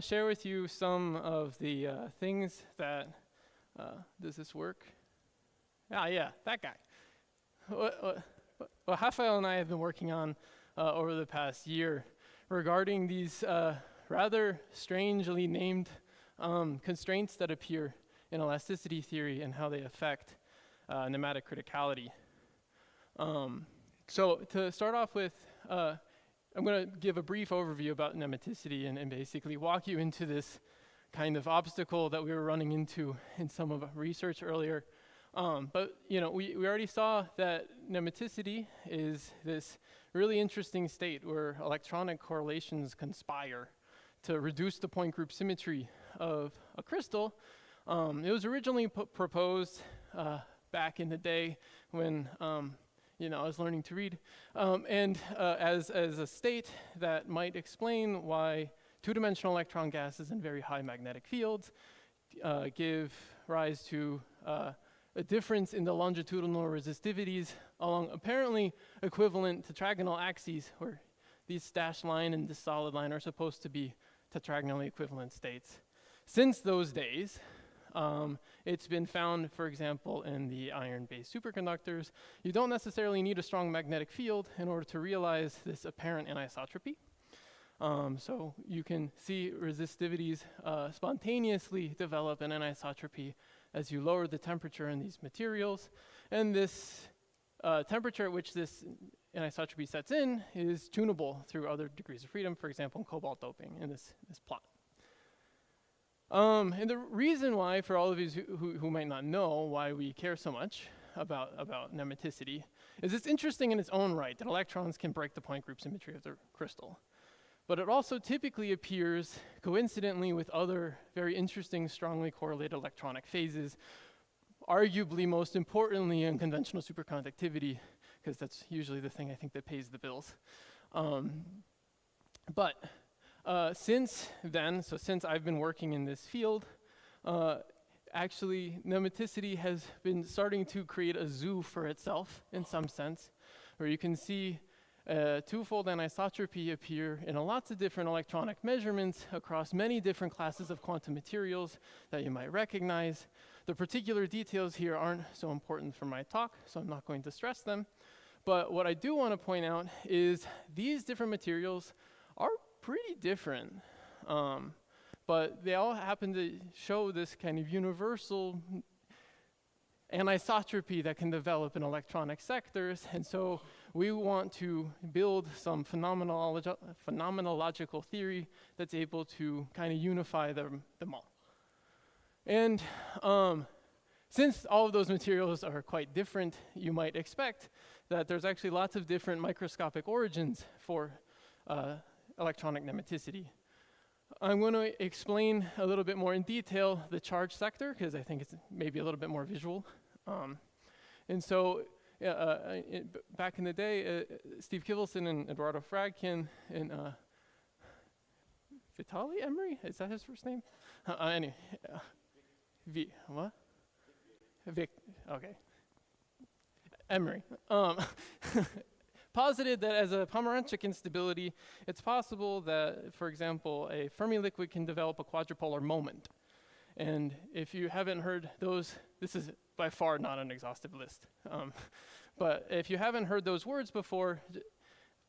to share with you some of the things that, does this work? Ah, yeah, that guy. What Rafael and I have been working on over the past year regarding these rather strangely named constraints that appear in elasticity theory and how they affect nematic criticality. So to start off with, I'm going to give a brief overview about nematicity and basically walk you into this kind of obstacle that we were running into in some of our research earlier. But you know, we already saw that nematicity is this really interesting state where electronic correlations conspire to reduce the point group symmetry of a crystal. It was originally proposed back in the day when you know, I was learning to read, and as a state that might explain why two-dimensional electron gases in very high magnetic fields give rise to a difference in the longitudinal resistivities along apparently equivalent tetragonal axes, where these dashed line and this solid line are supposed to be tetragonally equivalent states. Since those days, it's been found, for example, in the iron-based superconductors, you don't necessarily need a strong magnetic field in order to realize this apparent anisotropy. So you can see resistivities spontaneously develop an anisotropy as you lower the temperature in these materials. And this temperature at which this anisotropy sets in is tunable through other degrees of freedom, for example, in cobalt doping in this plot. And the reason why, for all of you who might not know why we care so much about nematicity, is it's interesting in its own right that electrons can break the point group symmetry of the crystal. But it also typically appears coincidentally with other very interesting, strongly correlated electronic phases, arguably most importantly in conventional superconductivity, because that's usually the thing I think that pays the bills. Since then, so since I've been working in this field, actually nematicity has been starting to create a zoo for itself in some sense, where you can see twofold anisotropy appear in lots of different electronic measurements across many different classes of quantum materials that you might recognize. The particular details here aren't so important for my talk, so I'm not going to stress them. But what I do want to point out is these different materials are pretty different, but they all happen to show this kind of universal anisotropy that can develop in electronic sectors, and so we want to build some phenomenological theory that's able to kind of unify them all. And since all of those materials are quite different, you might expect that there's actually lots of different microscopic origins for electronic nematicity. I'm going to explain a little bit more in detail the charge sector, because I think it's maybe a little bit more visual. And so back in the day, Steve Kivelson and Eduardo Fradkin and Vitali Emery, is that his first name? Anyway, what? Vic, okay. Emery. Posited that as a Pomeranchuk instability, it's possible that, for example, a Fermi liquid can develop a quadrupolar moment. And if you haven't heard those, this is by far not an exhaustive list. But if you haven't heard those words before,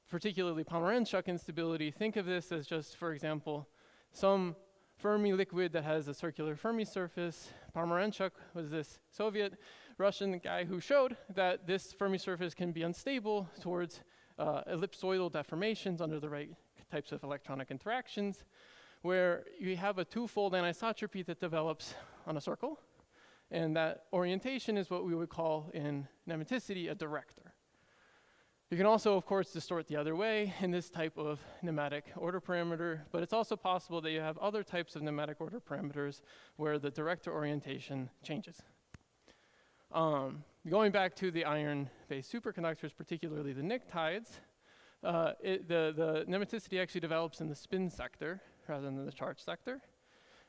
particularly Pomeranchuk instability, think of this as just, for example, some Fermi liquid that has a circular Fermi surface. Pomeranchuk was this Soviet-Russian guy who showed that this Fermi surface can be unstable towards ellipsoidal deformations under the right types of electronic interactions, where you have a twofold anisotropy that develops on a circle, and that orientation is what we would call in nematicity a director. You can also, of course, distort the other way in this type of nematic order parameter, but it's also possible that you have other types of nematic order parameters where the director orientation changes. Going back to the iron-based superconductors, particularly the pnictides, the nematicity actually develops in the spin sector rather than the charge sector,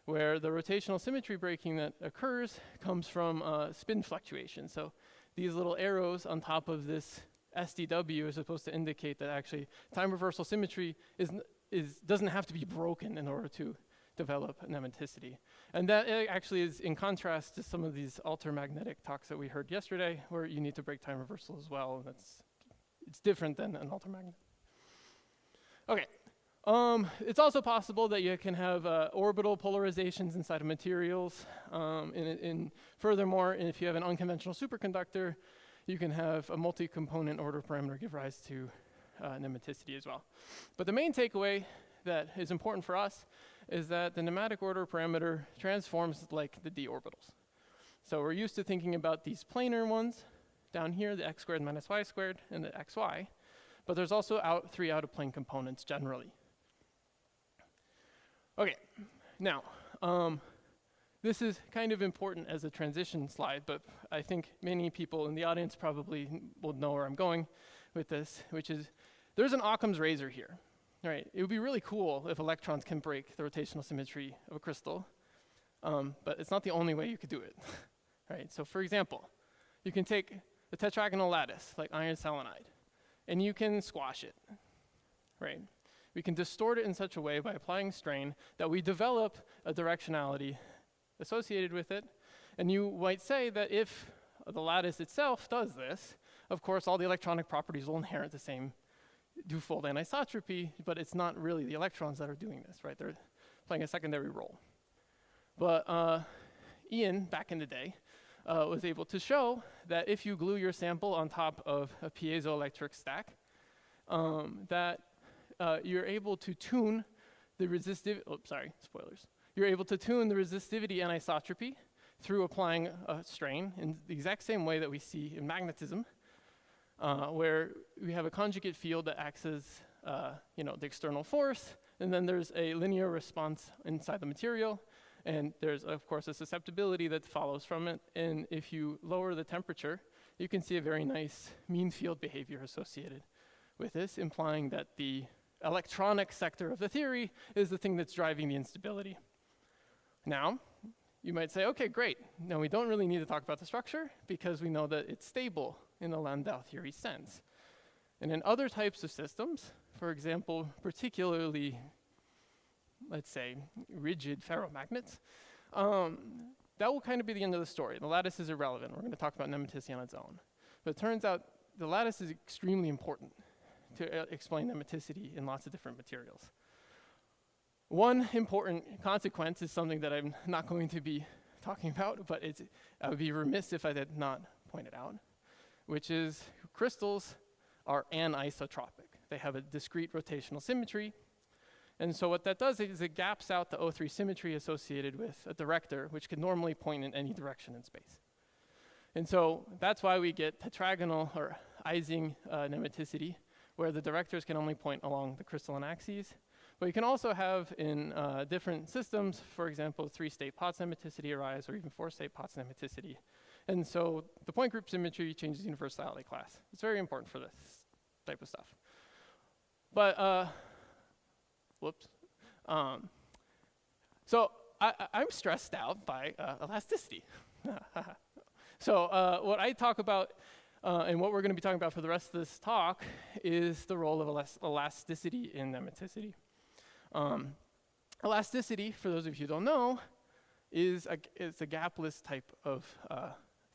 where the rotational symmetry breaking that occurs comes from spin fluctuation. So these little arrows on top of this SDW is supposed to indicate that actually time reversal symmetry doesn't have to be broken in order to develop nematicity. And that actually is in contrast to some of these altermagnetic talks that we heard yesterday, where you need to break time reversal as well, and it's different than an altermagnet. Okay. It's also possible that you can have orbital polarizations inside of materials. Furthermore, if you have an unconventional superconductor, you can have a multi-component order parameter give rise to nematicity as well. But the main takeaway that is important for us is that the nematic order parameter transforms like the d orbitals. So we're used to thinking about these planar ones down here, the x squared minus y squared, and the xy. But there's also three out-of-plane components generally. Okay, now, this is kind of important as a transition slide, but I think many people in the audience probably will know where I'm going with this, which is there's an Occam's razor here. Right? It would be really cool if electrons can break the rotational symmetry of a crystal, but it's not the only way you could do it. Right? So for example, you can take a tetragonal lattice, like iron selenide, and you can squash it. Right? We can distort it in such a way by applying strain that we develop a directionality associated with it. And you might say that if the lattice itself does this, of course, all the electronic properties will inherit the same twofold anisotropy, but it's not really the electrons that are doing this, right? They're playing a secondary role. But Ian, back in the day, was able to show that if you glue your sample on top of a piezoelectric stack, that you're able to tune the spoilers. You're able to tune the resistivity anisotropy through applying a strain in the exact same way that we see in magnetism, where we have a conjugate field that acts as the external force, and then there's a linear response inside the material, and there's, of course, a susceptibility that follows from it. And if you lower the temperature, you can see a very nice mean field behavior associated with this, implying that the electronic sector of the theory is the thing that's driving the instability. Now, you might say, okay, great. Now we don't really need to talk about the structure because we know that it's stable in the Landau theory sense. And in other types of systems, for example, particularly, let's say, rigid ferromagnets, that will kind of be the end of the story. The lattice is irrelevant. We're going to talk about nematicity on its own. But it turns out the lattice is extremely important to explain nematicity in lots of different materials. One important consequence is something that I'm not going to be talking about, but I would be remiss if I did not point it out, which is crystals are anisotropic. They have a discrete rotational symmetry. And so what that does is it gaps out the O3 symmetry associated with a director, which could normally point in any direction in space. And so that's why we get tetragonal or Ising nematicity, where the directors can only point along the crystalline axes. But you can also have in different systems, for example, 3-state Potts nematicity arise, or even 4-state Potts nematicity. And so the point group symmetry changes universality class. It's very important for this type of stuff. But, whoops. So I'm stressed out by elasticity. So what I talk about and what we're going to be talking about for the rest of this talk is the role of elasticity in nematicity. Elasticity, for those of you who don't know, is a gapless type of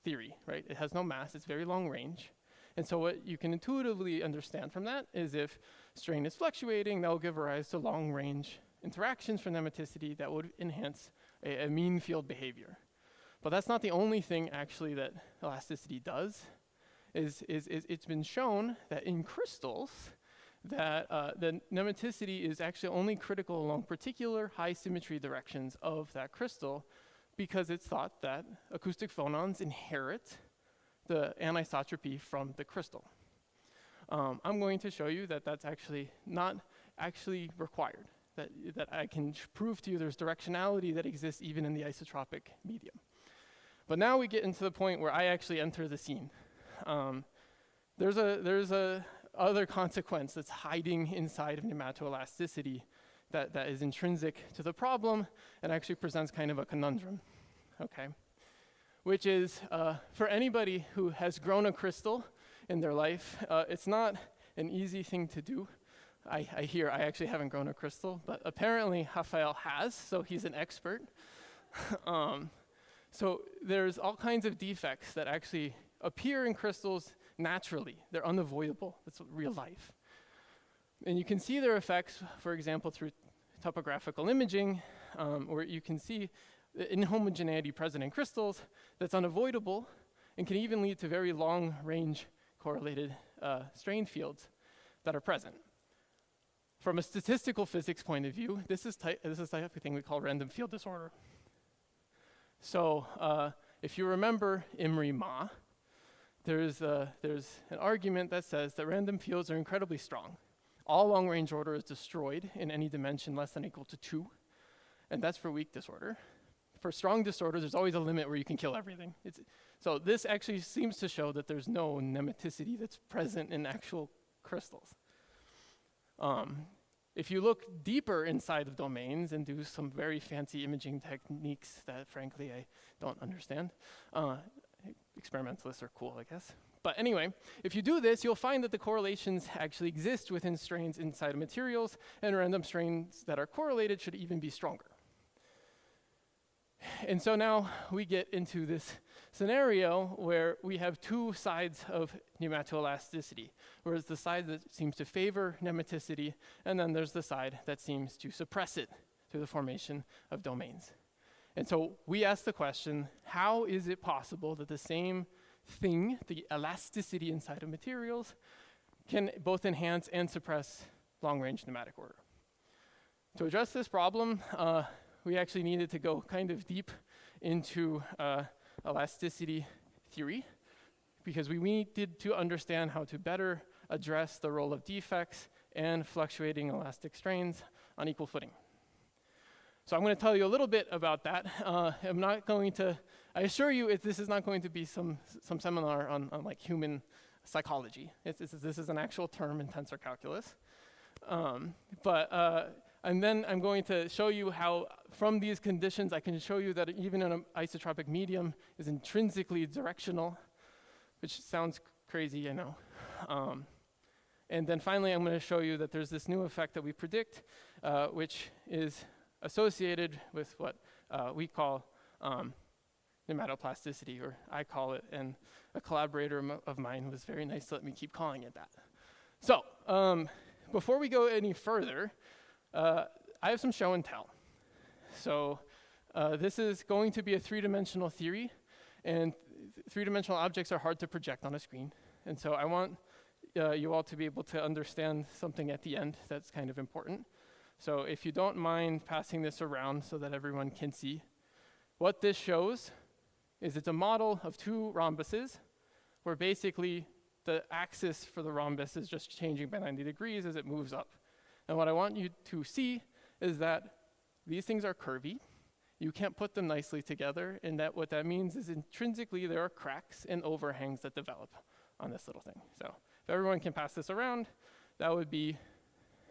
theory, right? It has no mass, it's very long range. And so what you can intuitively understand from that is if strain is fluctuating, that will give rise to long range interactions for nematicity that would enhance a mean field behavior. But that's not the only thing actually that elasticity does. It's been shown that in crystals, that the nematicity is actually only critical along particular high symmetry directions of that crystal, because it's thought that acoustic phonons inherit the anisotropy from the crystal. I'm going to show you that that's actually not actually required, that I can prove to you there's directionality that exists even in the isotropic medium. But now we get into the point where I actually enter the scene. There's a other consequence that's hiding inside of nematoelasticity that is intrinsic to the problem and actually presents kind of a conundrum, okay? Which is, for anybody who has grown a crystal in their life, it's not an easy thing to do. I hear I actually haven't grown a crystal, but apparently Rafael has, so he's an expert. So there's all kinds of defects that actually appear in crystals naturally. They're unavoidable. That's real life. And you can see their effects, for example, through topographical imaging, where you can see the inhomogeneity present in crystals that's unavoidable and can even lead to very long-range correlated strain fields that are present. From a statistical physics point of view, this is the type of thing we call random field disorder. So if you remember Imri-Ma, there's an argument that says that random fields are incredibly strong. All long-range order is destroyed in any dimension less than or equal to 2, and that's for weak disorder. For strong disorder, there's always a limit where you can kill everything. So this actually seems to show that there's no nematicity that's present in actual crystals. If you look deeper inside of domains and do some very fancy imaging techniques that frankly I don't understand, experimentalists are cool, I guess. But anyway, if you do this, you'll find that the correlations actually exist within strains inside of materials, and random strains that are correlated should even be stronger. And so now we get into this scenario where we have two sides of nematoelasticity, whereas the side that seems to favor nematicity, and then there's the side that seems to suppress it through the formation of domains. And so we ask the question, how is it possible that the same thing, the elasticity inside of materials, can both enhance and suppress long-range nematic order? To address this problem, we actually needed to go kind of deep into elasticity theory, because we needed to understand how to better address the role of defects and fluctuating elastic strains on equal footing. So I'm going to tell you a little bit about that. I'm not going to, I assure you this is not going to be some seminar on like human psychology. This is an actual term in tensor calculus. And then I'm going to show you how, from these conditions, I can show you that even an isotropic medium is intrinsically directional, which sounds crazy, I know. And then finally, I'm going to show you that there's this new effect that we predict, which is associated with what we call nematoplasticity, or I call it, and a collaborator of mine was very nice to let me keep calling it that. So before we go any further, I have some show and tell. So this is going to be a three-dimensional theory, and three-dimensional objects are hard to project on a screen. And so I want you all to be able to understand something at the end that's kind of important. So if you don't mind passing this around so that everyone can see, what this shows is it's a model of two rhombuses, where basically the axis for the rhombus is just changing by 90 degrees as it moves up. And what I want you to see is that these things are curvy. You can't put them nicely together, and that what that means is intrinsically there are cracks and overhangs that develop on this little thing. So if everyone can pass this around, that would be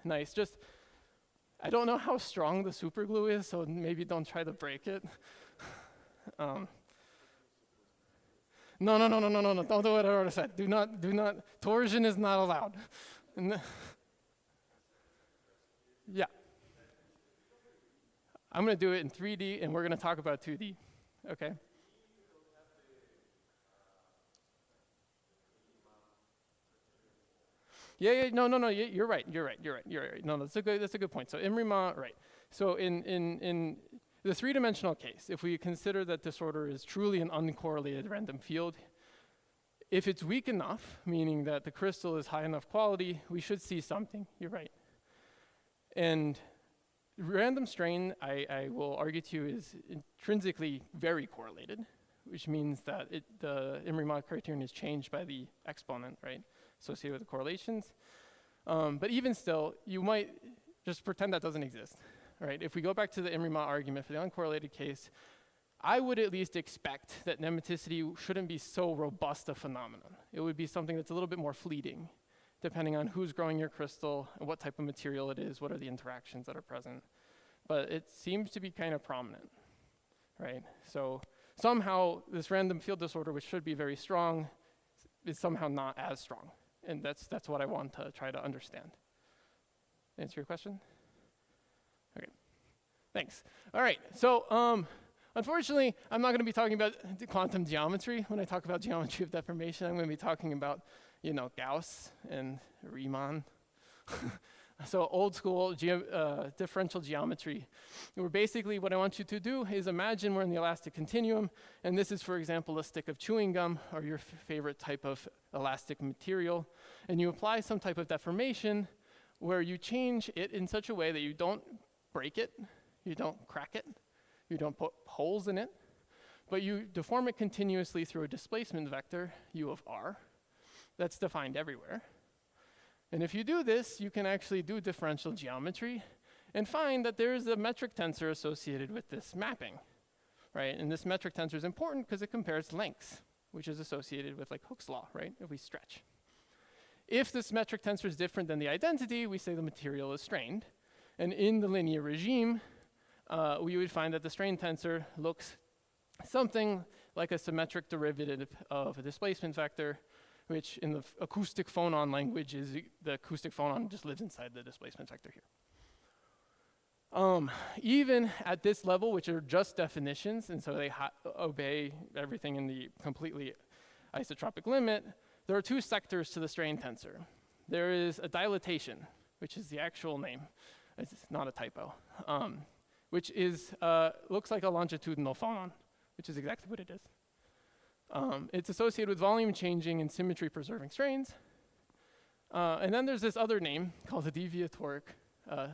nice. Just, I don't know how strong the super glue is, so maybe don't try to break it. No, don't do what I already said. Do not, torsion is not allowed. Yeah. I'm going to do it in 3D, and we're going to talk about 2D, okay? Yeah, no, you're right. No, that's a good point. So Imri-Ma, right. So in the three-dimensional case, if we consider that disorder is truly an uncorrelated random field, if it's weak enough, meaning that the crystal is high enough quality, we should see something. You're right. And random strain, I will argue to you, is intrinsically very correlated, which means that the Imri-Ma criterion is changed by the exponent, right, associated with the correlations. But even still, you might just pretend that doesn't exist, right? If we go back to the Imri-Ma argument for the uncorrelated case, I would at least expect that nematicity shouldn't be so robust a phenomenon. It would be something that's a little bit more fleeting, depending on who's growing your crystal and what type of material it is, what are the interactions that are present. But it seems to be kind of prominent, right? So somehow this random field disorder, which should be very strong, is somehow not as strong. And that's what I want to try to understand. answer your question? Okay, thanks. All right, so unfortunately, I'm not going to be talking about the quantum geometry. When I talk about geometry of deformation, I'm going to be talking about, you know, Gauss and Riemann. So old school differential geometry, where basically what I want you to do is imagine we're in the elastic continuum, and this is, for example, a stick of chewing gum or your favorite type of elastic material, and you apply some type of deformation where you change it in such a way that you don't break it, you don't crack it, you don't put holes in it, but you deform it continuously through a displacement vector, u of r, that's defined everywhere. And if you do this, you can actually do differential geometry and find that there is a metric tensor associated with this mapping, right? And this metric tensor is important because it compares lengths, which is associated with like Hooke's law, right? If we stretch. If this metric tensor is different than the identity, we say the material is strained. And in the linear regime, we would find that the strain tensor looks something like a symmetric derivative of a displacement vector, which in the acoustic phonon language is the acoustic phonon just lives inside the displacement vector here. Even at this level, which are just definitions, and so they obey everything in the completely isotropic limit, there are two sectors to the strain tensor. There is a dilatation, which is the actual name. It's not a typo, which is looks like a longitudinal phonon, which is exactly what it is. It's associated with volume changing and symmetry preserving strains. And then there's this other name called the deviatoric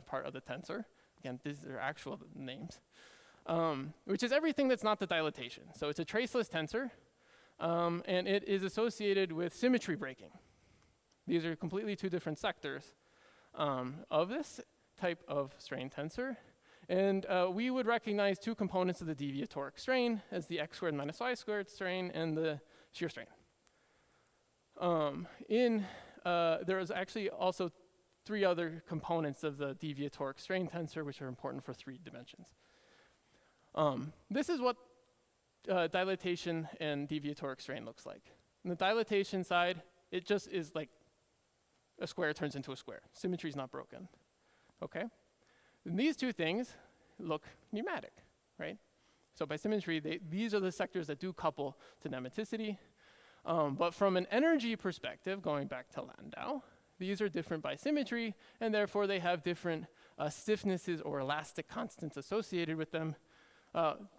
part of the tensor. Again, these are actual names, which is everything that's not the dilatation. So it's a traceless tensor, and it is associated with symmetry breaking. These are completely two different sectors of this type of strain tensor. And we would recognize two components of the deviatoric strain as the x squared minus y squared strain and the shear strain. There is actually also three other components of the deviatoric strain tensor which are important for 3 dimensions. This is what dilatation and deviatoric strain looks like. On the dilatation side, it just is like a square turns into a square. Symmetry is not broken, okay? And these two things look nematic, right? So by symmetry, these are the sectors that do couple to nematicity. But from an energy perspective, going back to Landau, these are different by symmetry, and therefore they have different stiffnesses or elastic constants associated with them.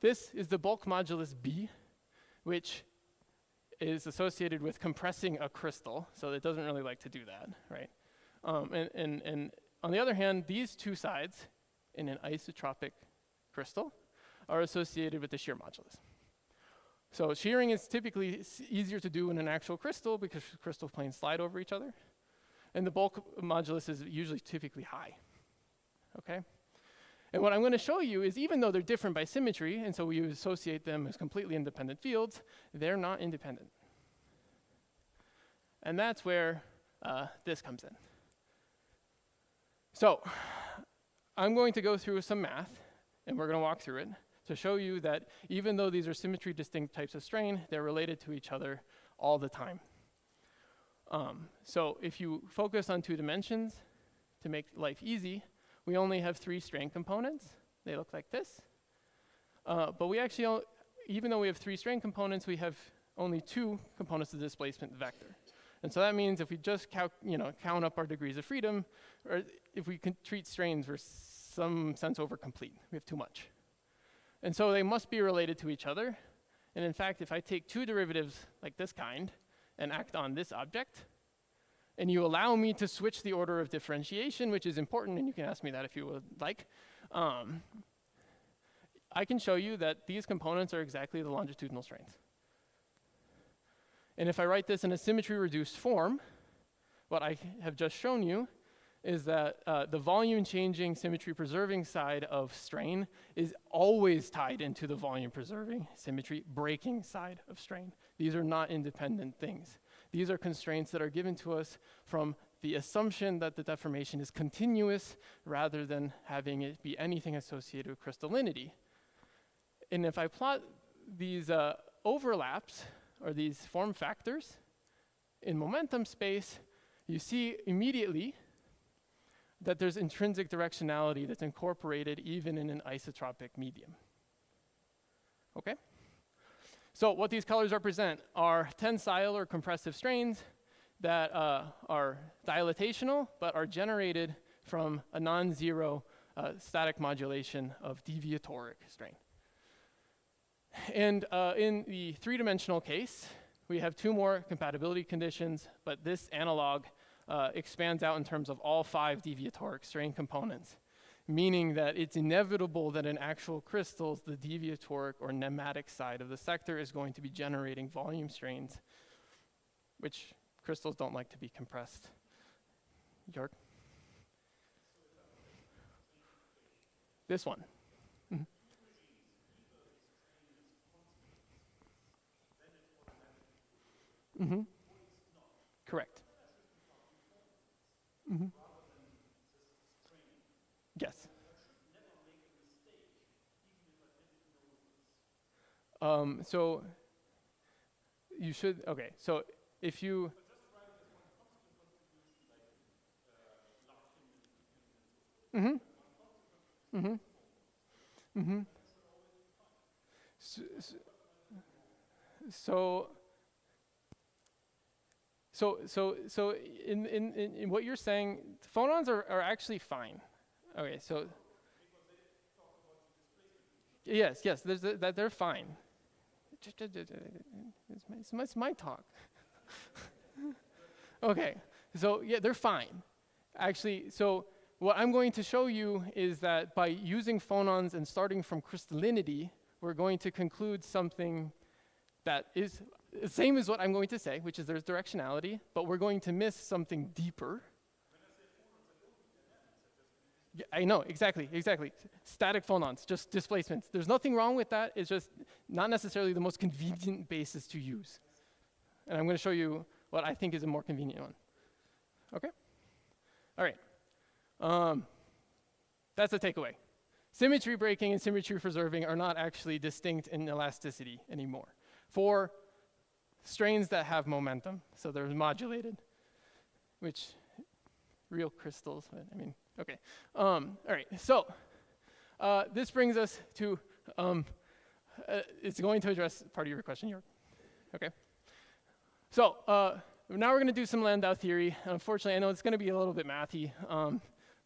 This is the bulk modulus B, which is associated with compressing a crystal, so it doesn't really like to do that, right? And on the other hand, these two sides in an isotropic crystal are associated with the shear modulus. So shearing is typically easier to do in an actual crystal because crystal planes slide over each other. And the bulk modulus is usually typically high, okay? And what I'm going to show you is even though they're different by symmetry, and so we associate them as completely independent fields, they're not independent. And that's where this comes in. So I'm going to go through some math, and we're going to walk through it to show you that even though these are symmetry distinct types of strain, they're related to each other all the time. So if you focus on 2 dimensions to make life easy, we only have 3 strain components. They look like this. But we actually, even though we have 3 strain components, we have only 2 components of the displacement vector. And so that means if we just count up our degrees of freedom, or if we can treat strains, we're some sense over complete. We have too much. And so they must be related to each other. And in fact, if I take 2 derivatives like this kind and act on this object, and you allow me to switch the order of differentiation, which is important, and you can ask me that if you would like, I can show you that these components are exactly the longitudinal strains. And if I write this in a symmetry-reduced form, what I have just shown you is that the volume-changing, symmetry-preserving side of strain is always tied into the volume-preserving, symmetry-breaking side of strain. These are not independent things. These are constraints that are given to us from the assumption that the deformation is continuous rather than having it be anything associated with crystallinity. And if I plot these overlaps, or these form factors in momentum space, you see immediately that there's intrinsic directionality that's incorporated even in an isotropic medium. Okay? So what these colors represent are tensile or compressive strains that are dilatational, but are generated from a non-zero static modulation of deviatoric strain. And in the three-dimensional case, we have two more compatibility conditions, but this analog expands out in terms of all 5 deviatoric strain components, meaning that it's inevitable that in actual crystals, the deviatoric or nematic side of the sector is going to be generating volume strains, which crystals don't like to be compressed. York? This one. Mm-hmm. Mm-hmm. Correct. Mm-hmm. Yes. So you should, okay, so if you, mm-hmm. Mm-hmm. Mm-hmm. So in what you're saying, phonons are actually fine. Okay, so yes, that they're fine. It's my talk. Okay, so yeah, they're fine. Actually, so what I'm going to show you is that by using phonons and starting from crystallinity, we're going to conclude something that is the same as what I'm going to say, which is there's directionality, but we're going to miss something deeper. Yeah, I know, exactly. Static phonons, just displacements. There's nothing wrong with that. It's just not necessarily the most convenient basis to use. And I'm going to show you what I think is a more convenient one. Okay? All right. That's the takeaway. Symmetry breaking and symmetry preserving are not actually distinct in elasticity anymore for strains that have momentum. So they're modulated, which real crystals, I mean, okay. All right, so this brings us to, it's going to address part of your question, York. Okay. So now we're going to do some Landau theory. Unfortunately, I know it's going to be a little bit mathy.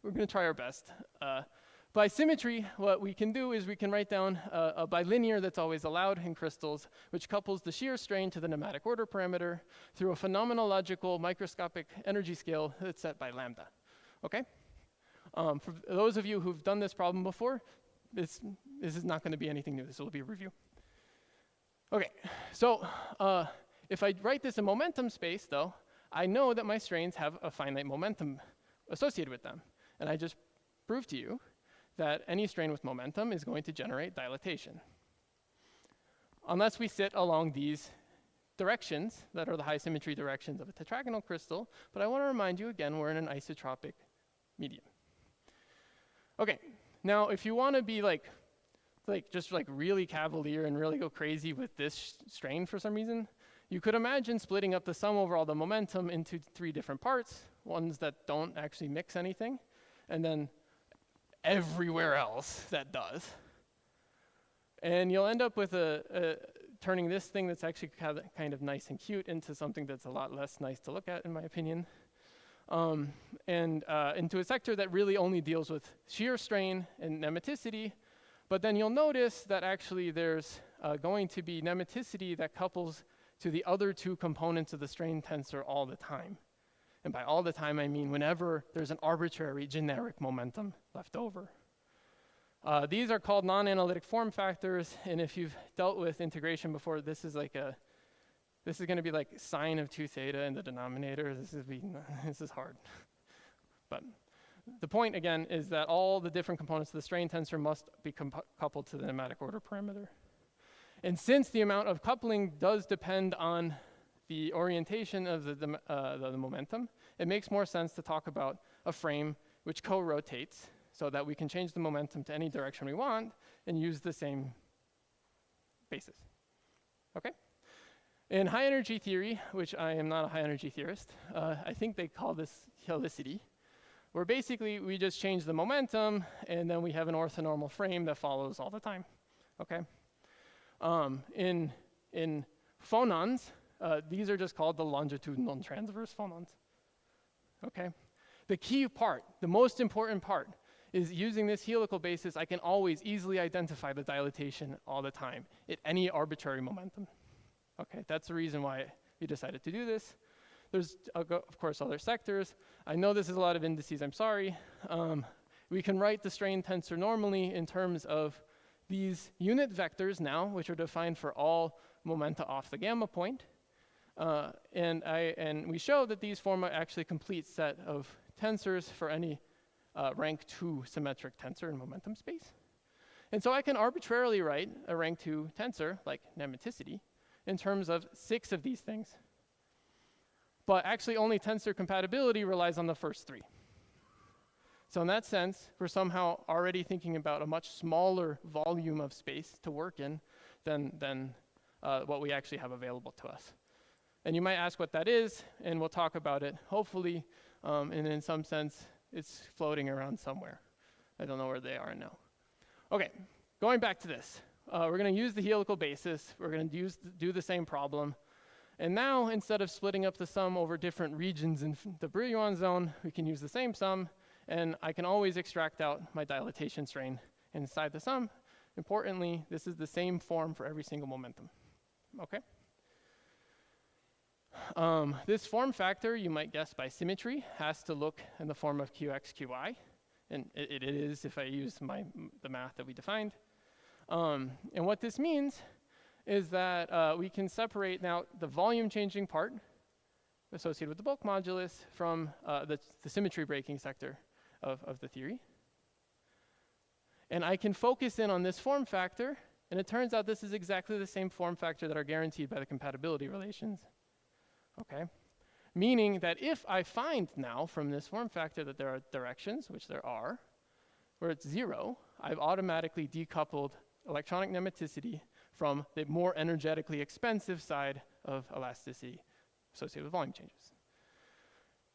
We're going to try our best. By symmetry, what we can do is we can write down a bilinear that's always allowed in crystals, which couples the shear strain to the nematic order parameter through a phenomenological microscopic energy scale that's set by lambda. Okay? For those of you who've done this problem before, this is not going to be anything new. This will be a review. Okay, so if I write this in momentum space, though, I know that my strains have a finite momentum associated with them. And I just proved to you that any strain with momentum is going to generate dilatation. Unless we sit along these directions that are the high symmetry directions of a tetragonal crystal, but I want to remind you again, we're in an isotropic medium. Okay, now if you want to be just really cavalier and really go crazy with this strain for some reason, you could imagine splitting up the sum over all the momentum into 3 different parts, ones that don't actually mix anything, and then everywhere else that does. And you'll end up with turning this thing that's actually kind of nice and cute into something that's a lot less nice to look at, in my opinion. And into a sector that really only deals with shear strain and nematicity. But then you'll notice that actually there's going to be nematicity that couples to the other 2 components of the strain tensor all the time. And by all the time, I mean whenever there's an arbitrary generic momentum left over. These are called non-analytic form factors, and if you've dealt with integration before, this is going to be like sine of 2 theta in the denominator. This is hard. But the point, again, is that all the different components of the strain tensor must be coupled to the nematic order parameter. And since the amount of coupling does depend on the orientation of the momentum, it makes more sense to talk about a frame which co-rotates so that we can change the momentum to any direction we want and use the same basis. Okay? In high energy theory, which I am not a high energy theorist, I think they call this helicity. where basically we just change the momentum, and then we have an orthonormal frame that follows all the time, okay? In phonons, these are just called the longitudinal and transverse phonons, okay? The key part, the most important part, is using this helical basis, I can always easily identify the dilatation all the time at any arbitrary momentum. Okay, that's the reason why we decided to do this. There's, of course, other sectors. I know this is a lot of indices, I'm sorry. We can write the strain tensor normally in terms of these unit vectors now, which are defined for all momenta off the gamma point. And we show that these form an actually complete set of tensors for any rank 2 symmetric tensor in momentum space. And so I can arbitrarily write a rank 2 tensor, like Nematicity, in terms of 6 of these things. But actually only tensor compatibility relies on the first 3. So in that sense, we're somehow already thinking about a much smaller volume of space to work in than what we actually have available to us. And you might ask what that is, and we'll talk about it, hopefully, and in some sense, it's floating around somewhere. I don't know where they are now. Okay, going back to this. We're going to use the helical basis. We're going to do the same problem. And now, instead of splitting up the sum over different regions in the Brillouin zone, we can use the same sum, and I can always extract out my dilatation strain inside the sum. Importantly, this is the same form for every single momentum. Okay? This form factor, you might guess by symmetry, has to look in the form of Qx, Qy. And it is if I use the math that we defined. And what this means is that we can separate now the volume changing part associated with the bulk modulus from the symmetry breaking sector of the theory. And I can focus in on this form factor, and it turns out this is exactly the same form factor that are guaranteed by the compatibility relations. Okay? Meaning that if I find now from this form factor that there are directions, which there are, where it's 0, I've automatically decoupled electronic nematicity from the more energetically expensive side of elasticity associated with volume changes.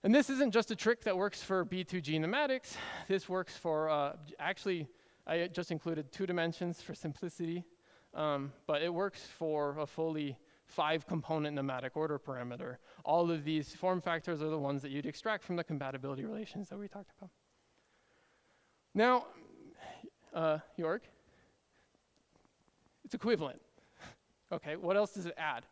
And this isn't just a trick that works for B2G nematics. This works for, actually, I just included 2 dimensions for simplicity, but it works for a fully 5-component nematic order parameter. All of these form factors are the ones that you'd extract from the compatibility relations that we talked about. Now, Jorg, it's equivalent. Okay, what else does it add?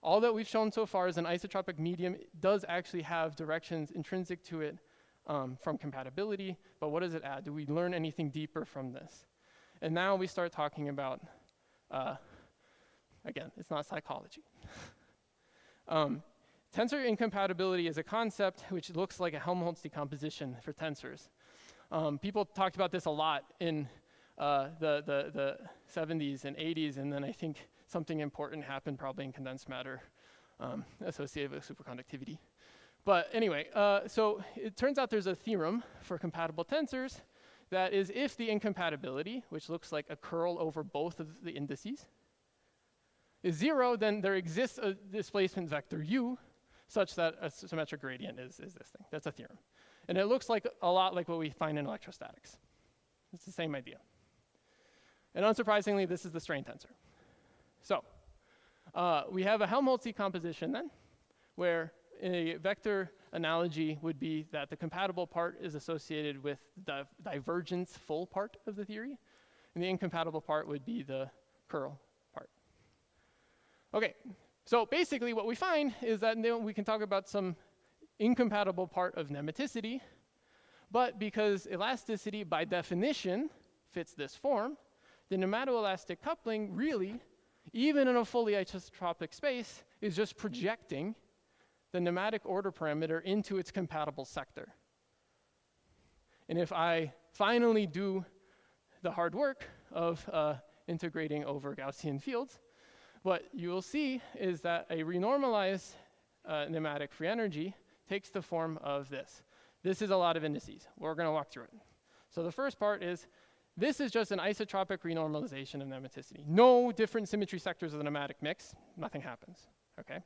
All that we've shown so far is an isotropic medium. It does actually have directions intrinsic to it from compatibility, but what does it add? Do we learn anything deeper from this? And now we start talking about, again, it's not psychology. Tensor incompatibility is a concept which looks like a Helmholtz decomposition for tensors. People talked about this a lot in the 70s and 80s, and then I think something important happened probably in condensed matter associated with superconductivity. But anyway, so it turns out there's a theorem for compatible tensors that is if the incompatibility, which looks like a curl over both of the indices, is 0, then there exists a displacement vector u such that a symmetric gradient is this thing. That's a theorem. And it looks like a lot like what we find in electrostatics. It's the same idea. And unsurprisingly, this is the strain tensor. So we have a Helmholtz decomposition then, where a vector analogy would be that the compatible part is associated with the divergence full part of the theory, and the incompatible part would be the curl part. Okay, so basically what we find is that we can talk about some incompatible part of nematicity, but because elasticity by definition fits this form, the nematoelastic coupling really, even in a fully isotropic space, is just projecting the nematic order parameter into its compatible sector. And if I finally do the hard work of integrating over Gaussian fields, what you will see is that a renormalized nematic free energy takes the form of this. This is a lot of indices. We're going to walk through it. So the first part is, this is just an isotropic renormalization of nematicity. No different symmetry sectors of the nematic mix. Nothing happens. Okay?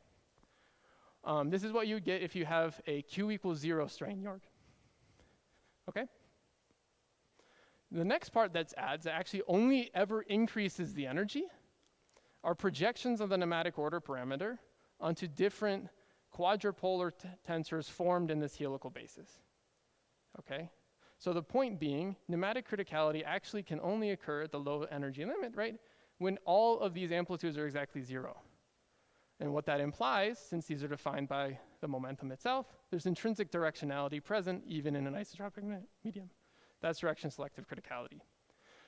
This is what you would get if you have a Q equals 0 strain, Jorg. Okay? The next part that's adds that actually only ever increases the energy are projections of the nematic order parameter onto different quadrupolar tensors formed in this helical basis. Okay? So the point being, nematic criticality actually can only occur at the low energy limit, right? When all of these amplitudes are exactly 0. And what that implies, since these are defined by the momentum itself, there's intrinsic directionality present even in an isotropic medium. That's direction selective criticality.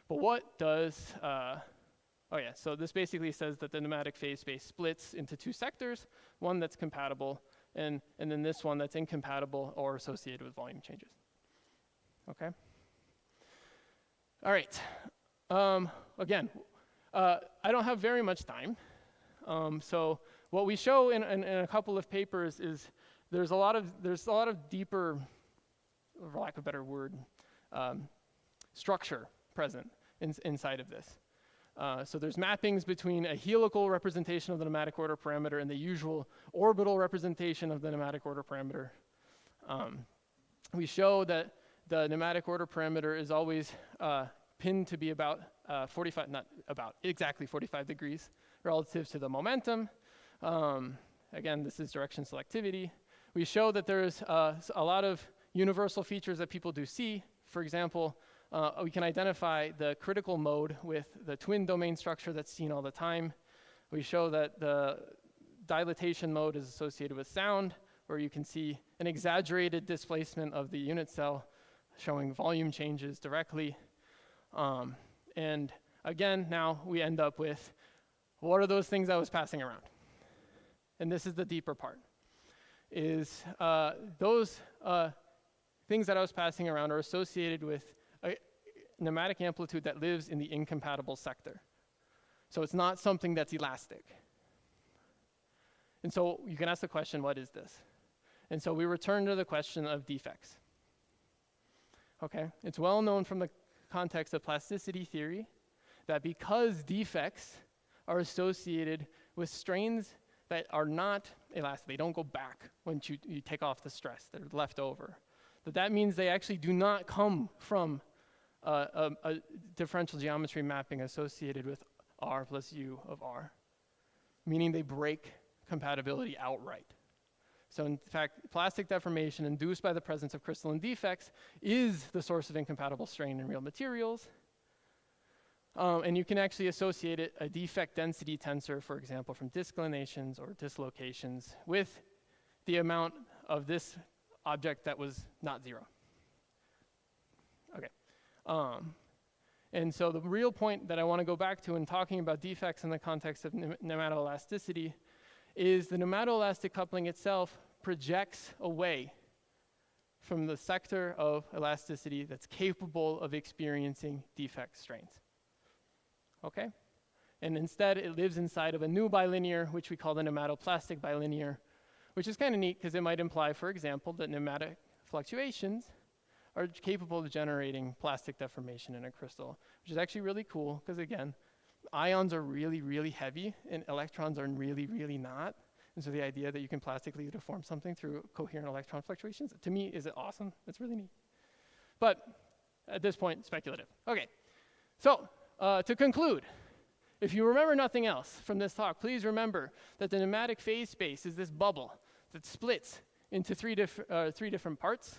But what does, so this basically says that the nematic phase space splits into 2 sectors, one that's compatible, and then this one that's incompatible or associated with volume changes. Okay? All right. Again, I don't have very much time. So what we show in a couple of papers is there's a lot of deeper, for lack of a better word, structure present inside of this. So there's mappings between a helical representation of the nematic order parameter and the usual orbital representation of the nematic order parameter. We show that the nematic order parameter is always pinned to be about 45, not about, exactly 45 degrees relative to the momentum. Again, this is direction selectivity. We show that there's a lot of universal features that people do see. For example, we can identify the critical mode with the twin domain structure that's seen all the time. We show that the dilatation mode is associated with sound, where you can see an exaggerated displacement of the unit cell showing volume changes directly. And again, now we end up with, what are those things I was passing around? And this is the deeper part, is those things that I was passing around are associated with a nematic amplitude that lives in the incompatible sector. So it's not something that's elastic. And so you can ask the question, what is this? And so we return to the question of defects. Okay, it's well known from the context of plasticity theory that because defects are associated with strains that are not elastic, they don't go back when you take off the stress, they're left over. But that means they actually do not come from a differential geometry mapping associated with R plus U of R, meaning they break compatibility outright. So in fact, plastic deformation induced by the presence of crystalline defects is the source of incompatible strain in real materials. And you can actually associate a defect density tensor, for example, from disclinations or dislocations with the amount of this object that was not 0. Okay. And so the real point that I want to go back to in talking about defects in the context of nematoelasticity is the nematoelastic coupling itself projects away from the sector of elasticity that's capable of experiencing defect strains. Okay? And instead, it lives inside of a new bilinear, which we call the nematoplastic bilinear, which is kind of neat because it might imply, for example, that nematic fluctuations are capable of generating plastic deformation in a crystal, which is actually really cool because, again, ions are really, really heavy and electrons are really, really not. And so the idea that you can plastically deform something through coherent electron fluctuations, to me, is awesome. It's really neat. But at this point, speculative. Okay, so to conclude, if you remember nothing else from this talk, please remember that the nematic phase space is this bubble that splits into three different parts.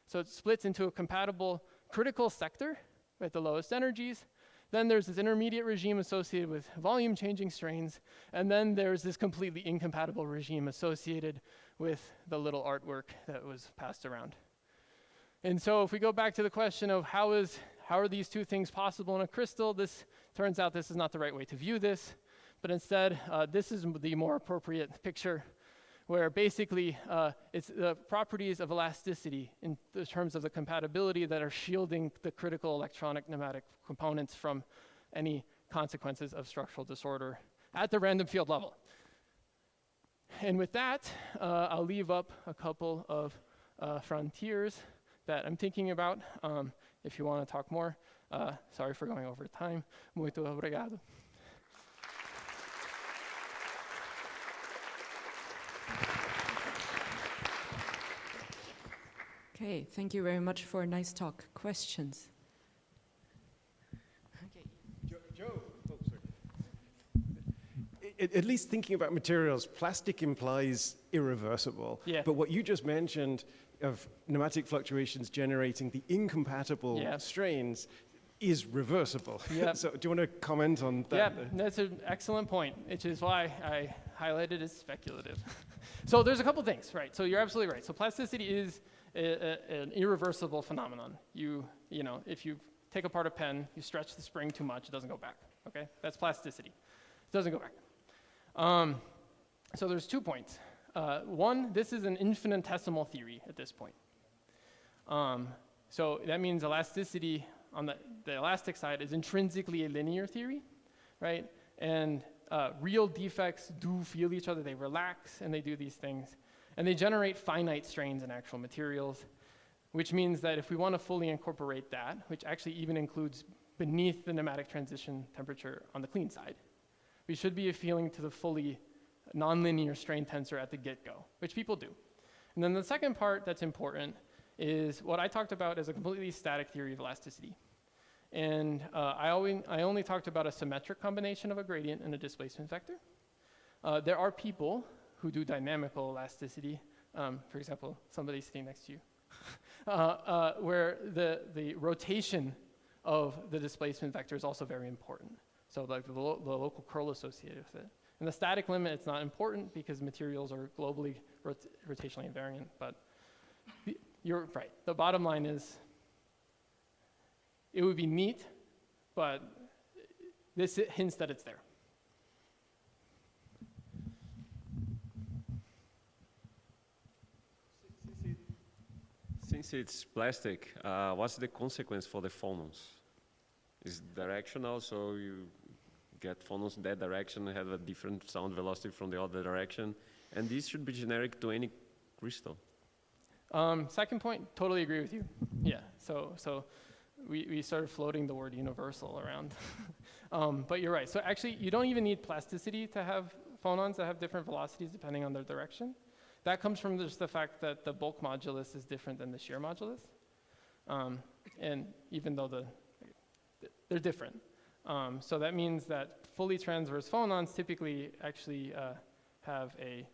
So it splits into a compatible critical sector at the lowest energies. Then there's this intermediate regime associated with volume changing strains. And then there's this completely incompatible regime associated with the little artwork that was passed around. And so if we go back to the question of how are these two things possible in a crystal, this turns out this is not the right way to view this. But instead, this is the more appropriate picture, where basically it's the properties of elasticity in the terms of the compatibility that are shielding the critical electronic nematic components from any consequences of structural disorder at the random field level. And with that, I'll leave up a couple of frontiers that I'm thinking about. If you want to talk more, sorry for going over time. Muito obrigado. Okay, thank you very much for a nice talk. Questions? Okay. Joe. Oh, sorry. At least thinking about materials, plastic implies irreversible. Yeah. But what you just mentioned of nematic fluctuations generating the incompatible strains is reversible. Yeah. So do you want to comment on that? Yeah, that's an excellent point, which is why I highlighted as speculative. So there's a couple things, right? So you're absolutely right. So plasticity is an irreversible phenomenon. You know, if you take apart a pen, you stretch the spring too much, it doesn't go back, okay? That's plasticity. It doesn't go back. So there's 2 points. One, this is an infinitesimal theory at this point. So that means elasticity on the elastic side is intrinsically a linear theory, right? And real defects do feel each other, they relax and they do these things. And they generate finite strains in actual materials, which means that if we want to fully incorporate that, which actually even includes beneath the nematic transition temperature on the clean side, we should be feeling to the fully nonlinear strain tensor at the get-go, which people do. And then the second part that's important is what I talked about as a completely static theory of elasticity. And I only talked about a symmetric combination of a gradient and a displacement vector. There are people who do dynamical elasticity, for example, somebody sitting next to you, where the rotation of the displacement vector is also very important. So like the local curl associated with it. In the static limit, it's not important because materials are globally rotationally invariant, but you're right. The bottom line is it would be neat, but this hints that it's there. Since it's plastic, what's the consequence for the phonons? Is directional, so you get phonons in that direction, have a different sound velocity from the other direction, and this should be generic to any crystal. Second point, totally agree with you. Yeah, so we started floating the word universal around. But you're right. So actually, you don't even need plasticity to have phonons that have different velocities depending on their direction. That comes from just the fact that the bulk modulus is different than the shear modulus. And even though they're different. So that means that fully transverse phonons typically actually have a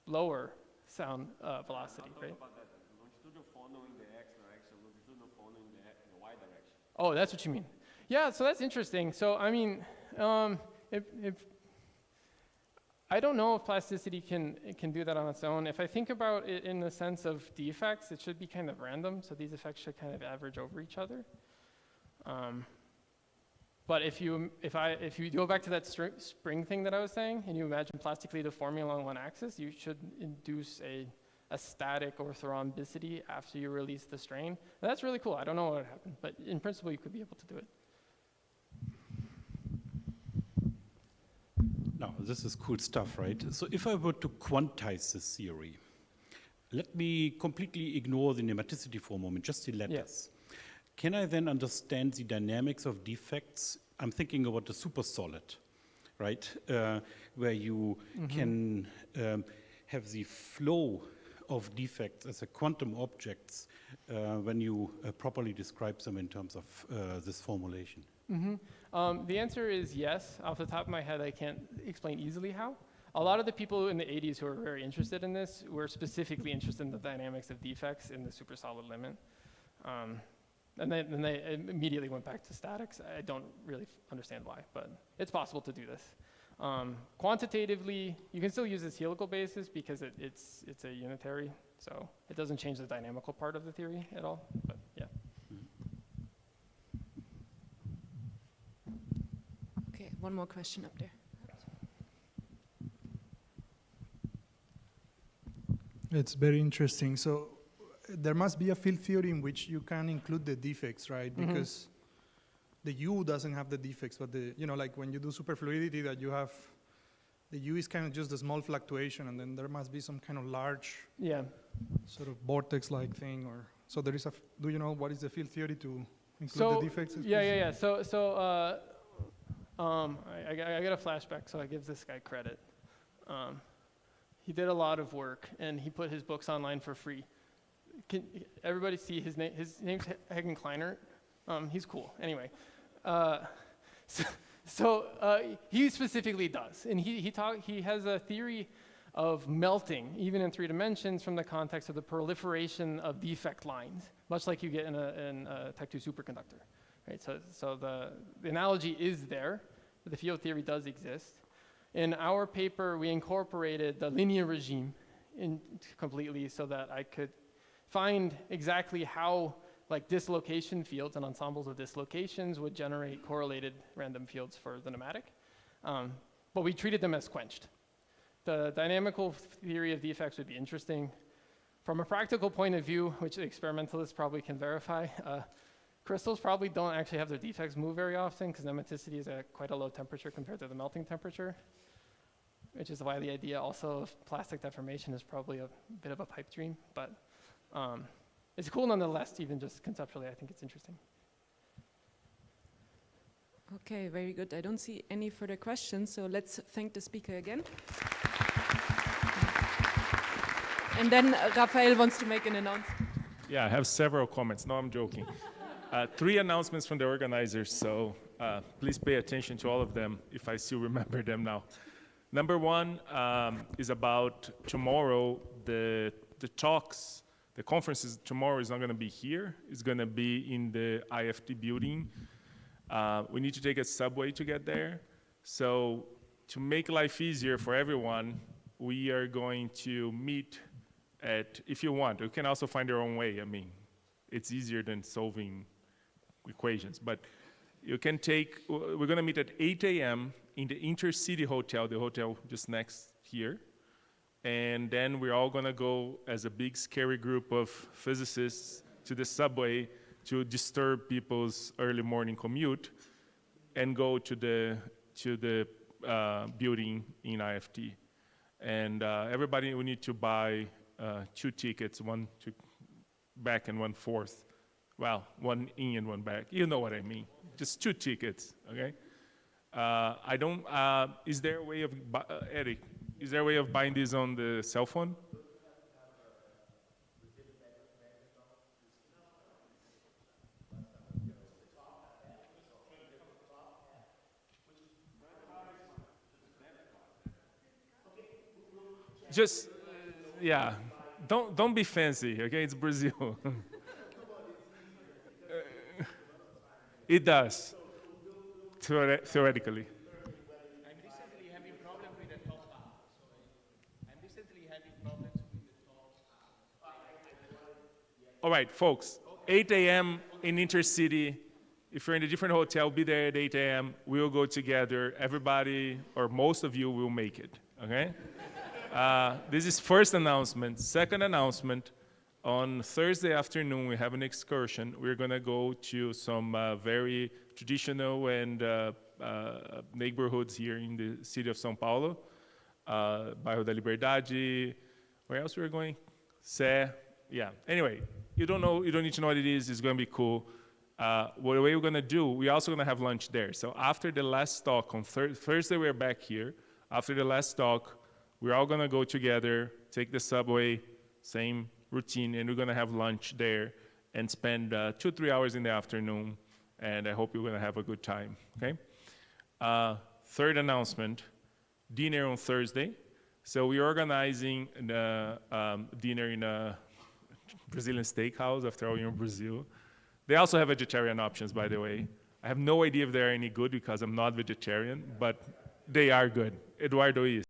lower sound velocity, right? Longitudinal phonon in the x direction, longitudinal phonon in the y direction. Oh, that's what you mean. Yeah, so that's interesting. So I mean, if I don't know if plasticity can do that on its own. If I think about it in the sense of defects, it should be kind of random. So these effects should kind of average over each other. But if you go back to that spring thing that I was saying, and you imagine plastically deforming along one axis, you should induce a static orthorhombicity after you release the strain. And that's really cool. I don't know what would happen, but in principle, you could be able to do it. Now, this is cool stuff, right? So if I were to quantize this theory, let me completely ignore the nematicity for a moment, just the letters. Yes. Can I then understand the dynamics of defects? I'm thinking about the super solid, right? Where you can have the flow of defects as a quantum objects when you properly describe them in terms of this formulation. The answer is yes. Off the top of my head, I can't explain easily how. A lot of the people in the 80s who were very interested in this were specifically interested in the dynamics of defects in the super solid limit. And then they immediately went back to statics. I don't really understand why, but it's possible to do this. Quantitatively, you can still use this helical basis because it's a unitary, so it doesn't change the dynamical part of the theory at all, but yeah. Okay, one more question up there. It's very interesting. So there must be a field theory in which you can include the defects, right? Because the U doesn't have the defects, but like when you do superfluidity, that you have, the U is kind of just a small fluctuation, and then there must be some kind of large sort of vortex-like thing, or so there is a, do you know what is the field theory to include the defects? Yeah. So I got a flashback, so I give this guy credit. He did a lot of work, and he put his books online for free. can everybody see his name? His name's Hagen Kleiner. He's cool. Anyway, he specifically does, and he has a theory of melting, even in 3 dimensions, from the context of the proliferation of defect lines, much like you get in a Type 2 superconductor. Right? So the analogy is there. The field theory does exist. In our paper, we incorporated the linear regime completely so that I could find exactly how like dislocation fields and ensembles of dislocations would generate correlated random fields for the nematic. But we treated them as quenched. The dynamical theory of defects would be interesting. From a practical point of view, which the experimentalists probably can verify, crystals probably don't actually have their defects move very often because nematicity is at quite a low temperature compared to the melting temperature, which is why the idea also of plastic deformation is probably a bit of a pipe dream. But it's cool nonetheless, even just conceptually, I think it's interesting. Okay, very good. I don't see any further questions, so let's thank the speaker again. And then Raphael wants to make an announcement. Yeah, I have several comments. No, I'm joking. 3 announcements from the organizers, so please pay attention to all of them if I still remember them now. Number 1 is about tomorrow. The talks, the conference tomorrow is not going to be here. It's going to be in the IFT building. We need to take a subway to get there. So to make life easier for everyone, we are going to meet if you want, you can also find your own way. I mean, it's easier than solving equations, but you can we're going to meet at 8 a.m. in the Intercity Hotel, the hotel just next here. And then we're all going to go as a big, scary group of physicists to the subway to disturb people's early morning commute and go to the building in IFT. And everybody will need to buy 2 tickets, one to back and 1 forth. Well, 1 in and 1 back. You know what I mean. Just 2 tickets, okay? Is there a way of, Eric, is there a way of buying this on the cell phone? Just, yeah, don't be fancy, okay? It's Brazil. It does, theoretically. I'm recently having problems with the top app. All right, folks, 8 a.m. in Intercity. If you're in a different hotel, be there at 8 a.m. We'll go together. Everybody, or most of you, will make it, okay? This is first announcement. Second announcement, on Thursday afternoon, we have an excursion. We're going to go to some very traditional and neighborhoods here in the city of São Paulo. Bairro da Liberdade. Where else we're going? Sé. Yeah. Anyway, you don't need to know what it is. It's going to be cool. What we're going to do, we're also going to have lunch there. So after the last talk on Thursday, we're back here. After the last talk, we're all going to go together, take the subway, same routine, and we're going to have lunch there and spend 2-3 hours in the afternoon, and I hope you're going to have a good time, okay? Third announcement, dinner on Thursday. So we're organizing the dinner in a Brazilian steakhouse. After all, you're in Brazil. They also have vegetarian options, by the way. I have no idea if they're any good because I'm not vegetarian, but they are good. Eduardo is.